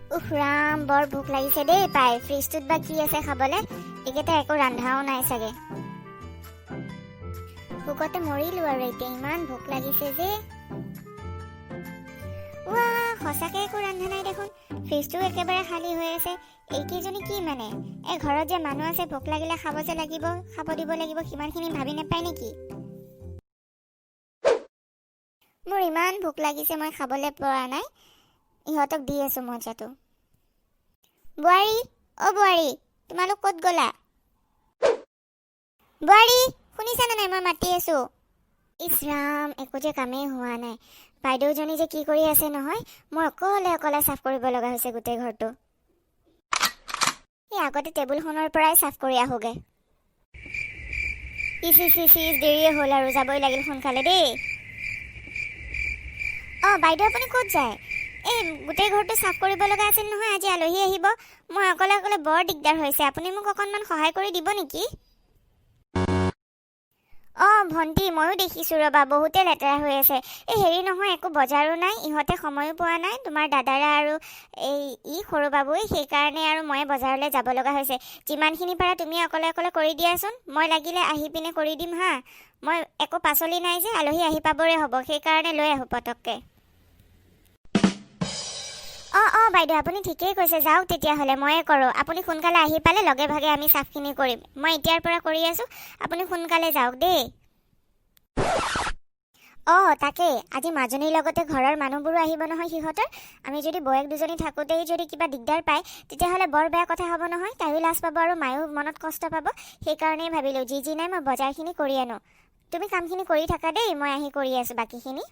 উফ ৰাম বৰ ভোক লাগিছে দেই পাই ফ্ৰিজটোত বা কি আছে খাবলে একেটা একো ৰান্ধাও নাই চাগে ভোকতে মৰিলো আৰু এতিয়া ইমান ভোক লাগিছে যে ৱা সঁচাকে একো ৰান্ধা নাই দেখোন ফ্ৰিজটো একেবাৰে খালী হৈ আছে এইকেইজনী কি মানে এই ঘৰত যে মানুহ আছে ভোক লাগিলে খাব যে লাগিব খাব দিব লাগিব সিমানখিনি ভাবি নাপায় নেকি মোৰ ইমান ভোক লাগিছে মই খাবলৈ পৰা নাই ইহঁতক দি আছো মজাটো বোৱাৰী অ বোৱাৰী তোমালোক ক'ত গ'লা বোৱাৰী শুনিছানে নাই মই মাতি আছো ইছ ৰাম একো যে কামেই হোৱা নাই বাইদেউজনী যে কি কৰি আছে নহয় মই অকলে অকলে চাফ কৰিব লগা হৈছে গোটেই ঘৰটো এই আগতে টেবুলখনৰ পৰাই চাফ কৰি আহোগে ইচ দেৰিয়ে হ'ল আৰু যাবই লাগিল সোনকালে দেই অ বাইদেউ আপুনি ক'ত যায় এই গোটেই ঘৰটো চাফ কৰিব লগা আছিল নহয় আজি আলহী আহিব মই অকলে অকলে বৰ দিগদাৰ হৈছে আপুনি মোক অকণমান সহায় কৰি দিব নেকি অ ভণ্টি ময়ো দেখিছোঁ ৰ'বা বহুতে লেতেৰা হৈ আছে এই হেৰি নহয় একো বজাৰো নাই ইহঁতে সময়ো পোৱা নাই তোমাৰ দাদাৰা আৰু এই সৰু বাবুই সেইকাৰণে আৰু মই বজাৰলৈ যাব লগা হৈছে যিমানখিনি পাৰা তুমি অকলে অকলে কৰি দিয়াচোন মই লাগিলে আহি পিনে কৰি দিম হা মই একো পাচলি নাই যে আলহী আহি পাবৰে হ'ব সেইকাৰণে লৈ আহোঁ পটককৈ অ বাইদেউ আপুনি ঠিকেই কৈছে যাওক তেতিয়াহ'লে ময়ে কৰোঁ আপুনি সোনকালে আহি পালে লগে ভাগে আমি চাফখিনি কৰিম মই এতিয়াৰ পৰা কৰি আছোঁ আপুনি সোনকালে যাওক দেই তাকে আজি মাজনীৰ লগতে ঘৰৰ মানুহবোৰো আহিব নহয় সিহঁতৰ আমি যদি বয়েক দুজনী থাকোঁতেই যদি কিবা দিগদাৰ পায় তেতিয়াহ'লে বৰ বেয়া কথা হ'ব নহয় তাইও লাজ পাব আৰু মায়েও মনত কষ্ট পাব সেইকাৰণেই ভাবিলোঁ যি নাই মই বজাৰখিনি কৰি আনো তুমি কামখিনি কৰি থাকা দেই মই আহি কৰি আছোঁ বাকীখিনি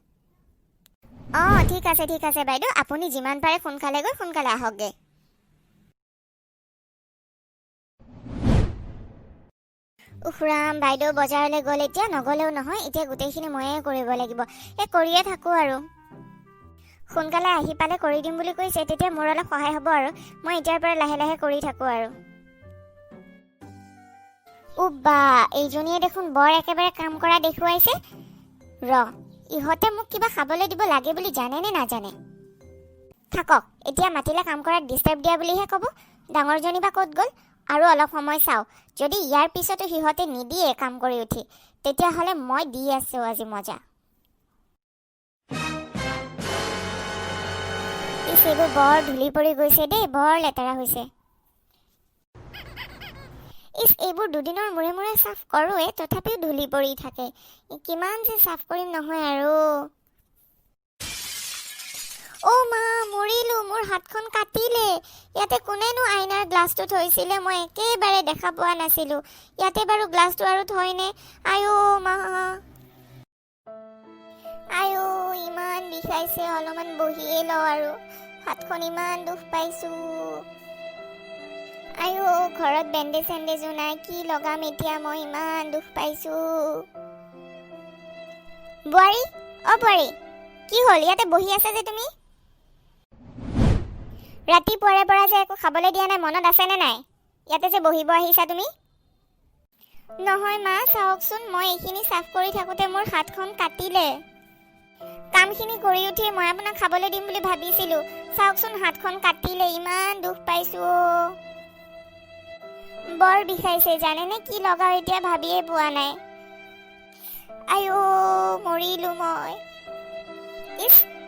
ঠিক আছে বাইদেউ আপুনি যিমান পাৰে সোনকালে গৈ সোনকালে আহকগে উফৰাম বাইদেউ বজাৰলৈ গ'ল এতিয়া নগ'লেও নহয় এতিয়া গোটেইখিনি ময়ে কৰিব লাগিব কৰিয়ে থাকোঁ আৰু সোনকালে আহি পালে কৰি দিম বুলি কৈছে তেতিয়া মোৰ অলপ সহায় হ'ব আৰু মই এতিয়াৰ পৰা লাহে লাহে কৰি থাকোঁ আৰু বা এইজনীয়ে দেখোন বৰ একেবাৰে কাম কৰা দেখুৱাইছে ইহঁতে মোক কিবা খাবলৈ দিব লাগে বুলি জানে নে নাজানে থাকক এতিয়া মাতিলে কাম কৰাত ডিষ্টাৰ্ব দিয়া বুলিহে ক'ব ডাঙৰজনী বা ক'ত গ'ল আৰু অলপ সময় চাওঁ যদি ইয়াৰ পিছতো সিহঁতে নিদিয়ে কাম কৰি উঠি তেতিয়াহ'লে মই দি আছোঁ আজি মজা এইবোৰ বৰ ধূলি পৰি গৈছে দেই বৰ লেতেৰা হৈছে এইবোৰ দুদিনৰ মূৰে মূৰে চাফ কৰোঁৱে তথাপিও ধূলি পৰি থাকে কিমান যে চাফ কৰিম নহয় আৰু মা মৰিলোঁ মোৰ হাতখন কাটিলে ইয়াতে কোনেনো আইনাৰ গ্লাছটো থৈছিলে মই একেবাৰে দেখা পোৱা নাছিলোঁ ইয়াতে বাৰু গ্লাছটো আৰু থয়নে মা ইমান বিষাইছে অলপমান বহিয়ে লওঁ আৰু হাতখন ইমান দুখ পাইছোঁ ঘৰত বেণ্ডেজো নাই কি লগাম এতিয়া মই ইমান দুখ পাইছোঁ বোৱাৰী বোৱাৰী কি হ'ল ইয়াতে বহি আছে যে তুমি ৰাতিপুৱাৰে পৰা যে একো খাবলৈ দিয়া নাই মনত আছেনে নাই ইয়াতে যে বহিব আহিছা তুমি নহয় মা চাওকচোন মই এইখিনি চাফ কৰি থাকোঁতে মোৰ হাতখন কাটিলে কামখিনি কৰি উঠি মই আপোনাক খাবলৈ দিম বুলি ভাবিছিলোঁ চাওকচোন হাতখন কাটিলে ইমান দুখ পাইছোঁ বৰ বিষাইছে জানেনে কি লগাও এতিয়া ভাবিয়ে পোৱা নাই মৰিলোঁ মই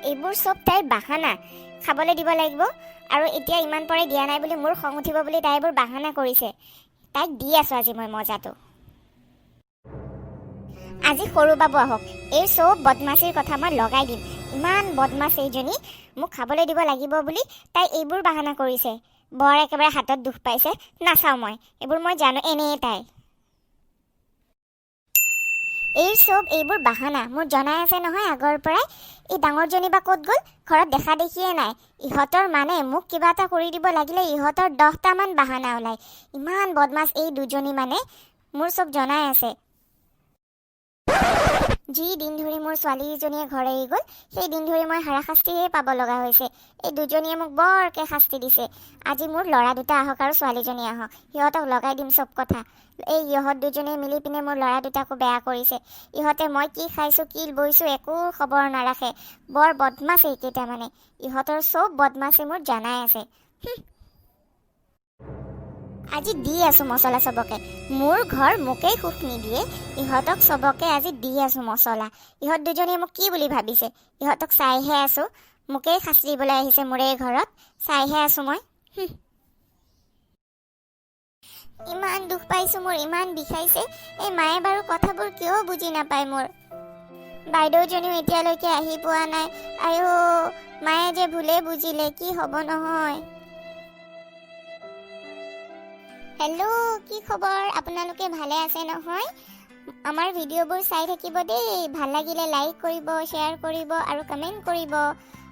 এইবোৰ চব তাইৰ বাহানা খাবলৈ দিব লাগিব আৰু এতিয়া ইমান পৰে দিয়া নাই বুলি মোৰ খং উঠিব বুলি তাই এইবোৰ বাহানা কৰিছে তাইক দি আছোঁ আজি মই মজাটো আজি সৰু বাবু আহক এই চব বদমাচিৰ কথা মই লগাই দিম ইমান বদমাছ এইজনী মোক খাবলৈ দিব লাগিব বুলি তাই এইবোৰ বাহানা কৰিছে বৰ একেবাৰে হাতত দুখ পাইছে নাচাওঁ মই এইবোৰ মই জানো এনেই তাই এইবোৰ বাহানা মোৰ জনাই আছে নহয় আগৰ পৰাই এই ডাঙৰজনী বা ক'ত গ'ল ঘৰত দেখা দেখিয়ে নাই ইহঁতৰ মানে মোক কিবা এটা কৰি দিব লাগিলে ইহঁতৰ 10টামান বাহানা ওলায় ইমান বদমাছ এই দুজনী মানে মোৰ চব জনাই আছে যি দিন ধৰি মোৰ ছোৱালীজনীয়ে ঘৰ এৰি গ'ল, সেই দিন ধৰি মই হাৰাশাস্তিয়ে পাব লগা হৈছে। এই দুজনীয়ে মোক বৰকৈ শাস্তি দিছে। আজি মোৰ ল'ৰা দুটা আহক আৰু ছোৱালীজনী আহক, সিহঁতক লগাই দিম চব কথা। এই ইহঁত দুজনীয়ে মিলি পিনে মোৰ ল'ৰা দুটাকো বেয়া কৰিছে। ইহঁতে মই কি খাইছোঁ কি বৈছোঁ একো খবৰ নাৰাখে। বৰ বদমাছ এইকেইটা মানে। ইহঁতৰ চব বদমাছি মোৰ জানাই আছে। আজি দি আছোঁ মছলা চবকে। মোৰ ঘৰ মোকেই সুখ নিদিয়ে, ইহঁতক চবকে আজি দি আছোঁ মছলা। ইহঁত দুজনীয়ে মোক কি বুলি ভাবিছে? ইহঁতক চাইহে আছোঁ। মোকেই শাস্তি দিবলৈ আহিছে মোৰ এই ঘৰত, চাইহে আছোঁ মই। ইমান দুখ পাইছোঁ, মোৰ ইমান বিষাইছে। এই মায়ে বাৰু কথাবোৰ কিয় বুজি নাপায় মোৰ? বাইদেউজনীও এতিয়ালৈকে আহি পোৱা নাই। আইও, মায়ে যে ভুলে বুজিলে, কি হ'ব নহয়। হেল্ল', কি খবৰ? আপোনালোকে ভালে আছে নহয়? আমাৰ ভিডিঅ'বোৰ চাই থাকিব দেই। ভাল লাগিলে লাইক কৰিব, শ্বেয়াৰ কৰিব আৰু কমেণ্ট কৰিব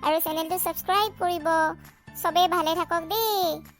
আৰু চেনেলটো ছাবস্ক্ৰাইব কৰিব। চবেই ভালে থাকক দেই।